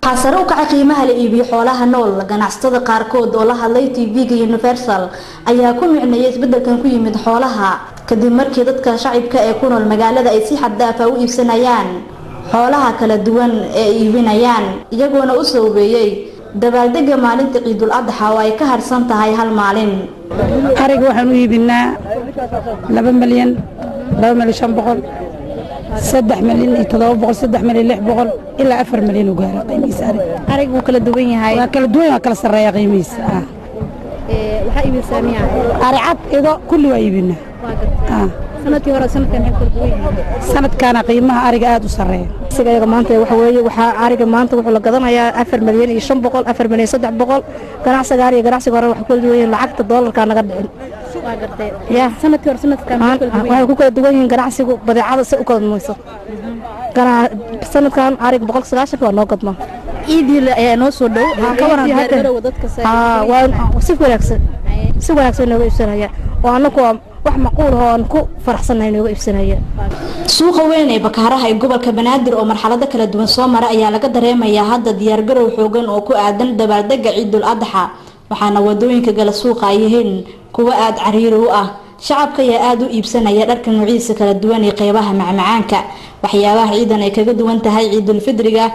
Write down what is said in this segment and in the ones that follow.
waxaa sare u kacay qiimaha la iibiyo xoolaha nool. Ganacsatada qaarkood oo la hadlay TV-ga Universal ayaa ku micneeyay isbedelkan ku yimid xoolaha kadib markii dadka shacabka ee ku nool magaalada ay si xad dhaaf ah u iibsanayaan xoolaha kala duwan ee iibinayaan, iyagoona u soobeeyay dabaaldega maalinta Ciidul Adha oo ay ka harsan tahay hal maalin. ariga waxaan u iibinaa 2 milyan 2,500,000 3 milyan 700 3 milyan 600 ilaa 4 milyan u gaaro qiimihiisa. ariga wuu kala duwan yahay, waa kala duwan, waa kala sareeya qiimihiisa. waxa iibinaysaa miyaa ari cad ido kulli waa iibinaa. sanadkii hore sanadkan maxay kala duwan yihiin? sanadkana qiimaha ariga aad u sareeya. isaga maanta waxa weeye waxa ariga maanta wuxuu la gadanayaa 4 milyan iyo 500 4 milyan 300. ganacsiga ariga ganacsiga hore waxa kala duwan yihiin lacagta doolarka naga dhicin. waa gartay sanadkii hore sanadkan waxay ku kala duwan yihiin ganacsigu badeecada si u kala mayso. sanadkan ariga 190 waa noo gadma. ciidii ayaa noo soo dhow ka waran diyaargarowga dadka waa si wanaagsan nooga iibsanaya oo anagu wax macquul ah oo aan ku faraxsanahay nooga iibsanaya. Suuqa weyn ee Bakaaraha ee gobolka Banaadir oo marxalado kala duwan soo maray ayaa laga dareemayaa hadda diyaargarow xoogan oo ku aadan dabaaldega Ciidul Adha, waxaana wadooyinka gala suuqa ay yihiin kuwa aad cariiri u ah. shacabka ayaa aad u iibsanaya dharka noocyadiisa kala duwan ee qeybaha macmacaanka. waxyaabaha ciidan ay kaga duwan tahay Ciidul Fidriga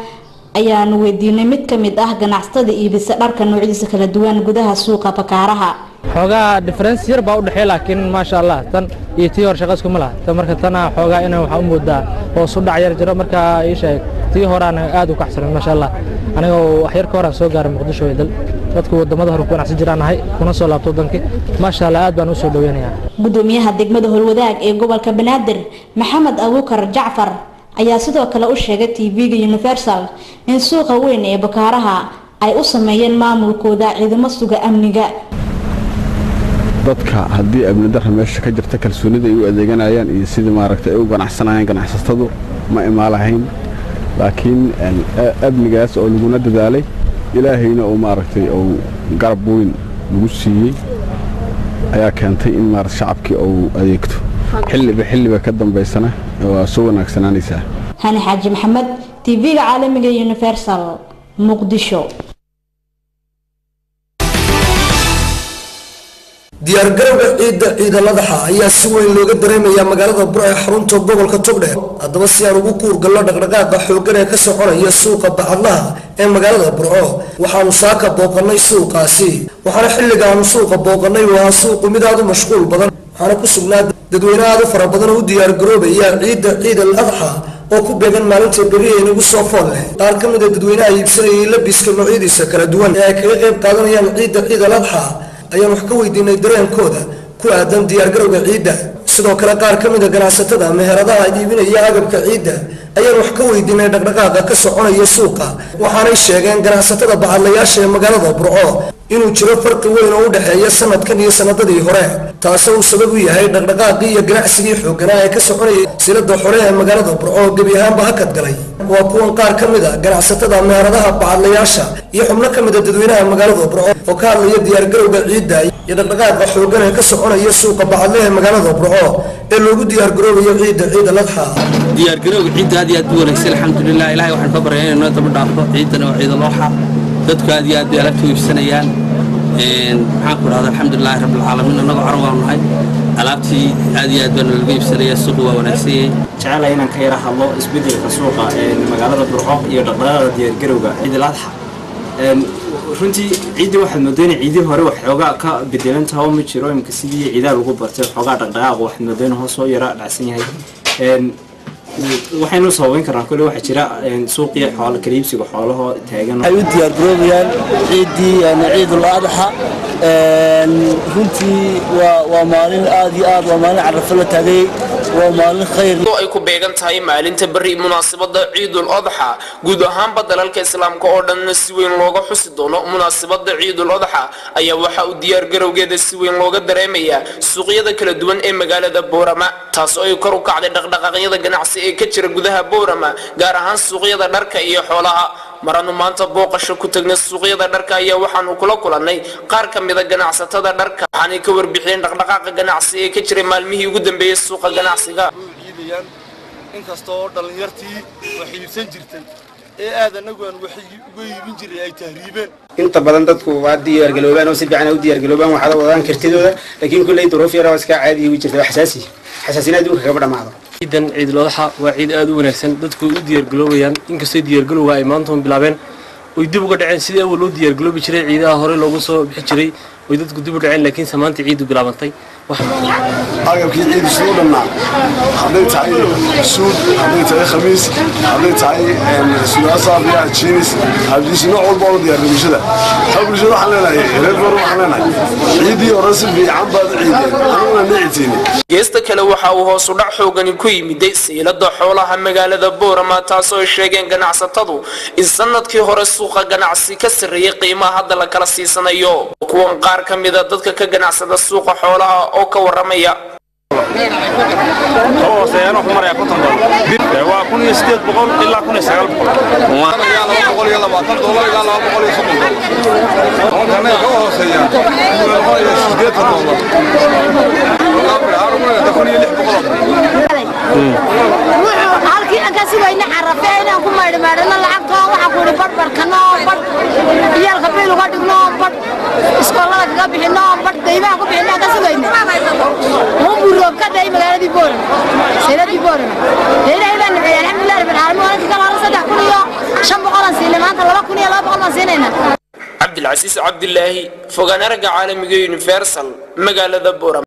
ayaan weydiinay mid ka mid ah ganacsatada iibisa dharka noocyadiisa kala duwan gudaha suuqa Bakaaraha. xogaa difference yar baa u dhaxay, laakiin ma sha Allah tan iyo tii hore shaqo isku ma laha. tan marka tan xogaa inay waxa u moodaa oo soo dhac yar jiro marka ay sheeg tii hore aan aad u kaxsan ma sha Allah. aniga wax yar ka hor aan soo gaaray Muqdisho ee dal dadku wadamada hore ku ganacsi jiraanahay kuna soo laabto danki ma sha Allah aad baan u soo dhaweynayaa. gudoomiyaha degmada Howlwadaag ee gobolka Banaadir Maxamed Abuukar Jacfar ayaa sidoo kale u sheegay TV-ga Universal in suuqa weyn ee Bakaaraha ay u sameeyeen maamulkooda ciidamo suga amniga. dadka haddii amni darro meesha ka jirta kalsoonida ay u adeeganayaan iyo sidii maaragtay ay u ganacsanayaan ganacsatadu ma imaalahayn, laakiin amnigaas oo laguna dadaalay ilaahayna oo maaragtay oo garab weyn lagu siiyey ayaa keentay in maaragtay shacabkii uu adeegto xilliba ka dambeysana waa soo wanaagsananaysaa. Hani Xaaji Maxamed, TV-ga caalamiga Universal, Muqdisho. diyaargarowga ciidal adha ayaa si weyn looga dareemayaa magaalada Burco ee xarunta gobolka Togdheer. haddaba si aan ugu kuurgalno dhaqdhaqaaqa xooggan ee ka soconaya suuqa bacadlaha ee magaalada Burco waxaanu saaka booqanay suuqaasi. waxaana xilligaanu suuqa booqanay waa suuq mid aad u mashquul badan, waxaana ku sugnaa dadweyne aad u fara badan oo u diyaargaroobaya ciidal adha oo ku beegan maalinta beri ee nagu soo fool leh. qaar ka mid ah dadweynaha iibsanayay labiska noocyadiisa kala duwan ee ay kaga qayb qaadanayaan ciidal adha ayaan wax ka weydiinay dareenkooda ku aadan diyaargarowga ciidda. sidoo kale qaar ka mid ah ganacsatada meheradaha iibinaya agabka ciidda ayaan wax ka weydiinay dhaqdhaqaaqa ka soconaya suuqa. waxaanay sheegeen ganacsatada bacadlayaasha ee magaalada Burco inuu jiro farqi weyn oo u dhaxeeya sanadkan iyo sanadadii hore, taasoo uu sabab u yahay dhaqdhaqaaqii iyo ganacsigii xoogganaa ee ka soconayay silada xore ee magaalada Burco gebi ahaanba hakad galay. waa kuwan qaar ka mid ah ganacsatada meheradaha bacadlayaasha iyo xubno ka mid ah dadweynaha magaalada Burco oo ka hadlaya diyaargarowga ciidda iyo dhaqdhaqaaqa xooggan ee ka soconaya suuqa bacadlaha ee magaalada Burco ee loogu diyaargaroobayo ciidal adha. diyaargarowga ciidda aad iyo aad u wanaagsan alxamdulilah. ilaahay waxaan ka baryaynaa inuu daba dhaafo ciidana waa ciidal adha. dadku aad iyo aad bay alaabta u iibsanayaan. maxaan ku dhahdaa alxamdulilah rabbil caalamiin. annagoo carab waan nahay alaabtii aad iyo aad baan laga iibsanayaa. suuqu waa wanaagsan yahay. jecelahay inaan ka yara hadlo isbedelka suuqa ee magaalada Burco iyo dhaqdhaqaaqa diyaargarowga ciidal adha. runtii ciidii waxaad moodaynay ciidii hore wax xoogaa ka bedelan tahay ma jiro imka sidii ciidaha lagu bartay xoogaa dhaqdhaqaaq waxaad moodaynay hoos soo yara dhacsan yahay. waxaynu sabayn karnaa kale waxa jira suuqii xoolo kaliibsiga xoolaha taagan ay u diyaargaroobayaan ciidii ciidul adha. runtii waa maalin aad iyo aad waa maalin carafo la taagay, waa maalin khayr oo ay ku beegan tahay maalinta bari munaasabada Ciidul Adha. guud ahaan dalalka islaamka oo dhan si weyn looga xusi doono munaasabada Ciidul Adha ayaa waxa uu diyaargarowgeeda si weyn looga dareemayaa suuqyada kala duwan ee magaalada Boorama, taas oo ay kor u kacday dhaqdhaqaaqyada ganacsi ee ka jira gudaha Boorama, gaar ahaan suuqyada dharka iyo xoolaha. maranu maanta booqasho ku tagnay suuqyada dharka ayaa waxaanu kula kulannay qaar ka mid ah ganacsatada dharka, waxaanay ka warbixiyeen dhaqdhaqaaqa ganacsi ee ka jiray maalmihii ugu dambeeyay suuqa ganacsiga. inkastoo dhalinyartii wax iibsan jirtay aad anagu aan wax uga iibin jiray ay tahriibeen inta badan dadku waa diyaar galoobaan oo si fiican u diyaar galoobaan waxa wadaan kartidooda laakiin kulay duruuf yar oo iska caadi u jirta xasaasiyad uu kaga dhamaado ciidan ciid loodaxa waa ciid aad u wanaagsan dadku u diyaar galoobayaan inkastoo diyaar galowga ay maanta bilaabeen oo dib uga dhaceen sidii awal loo diyaar galoobi jiray ciidaha hore loogu soo bixi jiray oo dadku dib u dhaceen laakiin samaanta ciidu bilaabantay agabkii ciid soo dhanaa haday tahay suud haday tahay khamiis haday tahay suuqa biya jeans hadii nooc walba oo diyaar bulshada waxaan leenahay reer baro waxaan leenahay ciidii hore si fiican baad ciideen geesta kale waxa uu hoos u dhac xoogan ku yimid seylada xoolaha magaalada Boorama taasoo ay sheegeen ganacsatadu in sanadkii hore suuqa ganacsi ka sareeyay qiimaha hadda la kala siisanayo kuwan qaar kamid ah dadka ka ganacsada suuqa xoolaha oo ka waramaya سيانو حمر يا كتر وكون يستيد بقول إلا كون يسأل بقول وانا يا الله بقول يلا بطل دولار يا الله بقول يسمع أنا هو سيان هو يستيد دولار الله بعارفنا تكون يلح بقول halkii aan ka sibayna xarafeen aan ku maydhmaadhana lacagta waxa ku yiri barbar kana bar iyalka beel uga dhigno bar iskoolada kaga bixino bar deymaha ku bixino ka sibayna oo buuroob ka day magaaladii Boorama sayladii Boorama ilaahay alxamdulillah rabbil alamin waan ka kala 3,000 iyo 500 siin maanta 2,000 iyo 200 siinayna Abdul Aziz Abdullahi fogaanaraga caalamiga Universal magaalada Boorama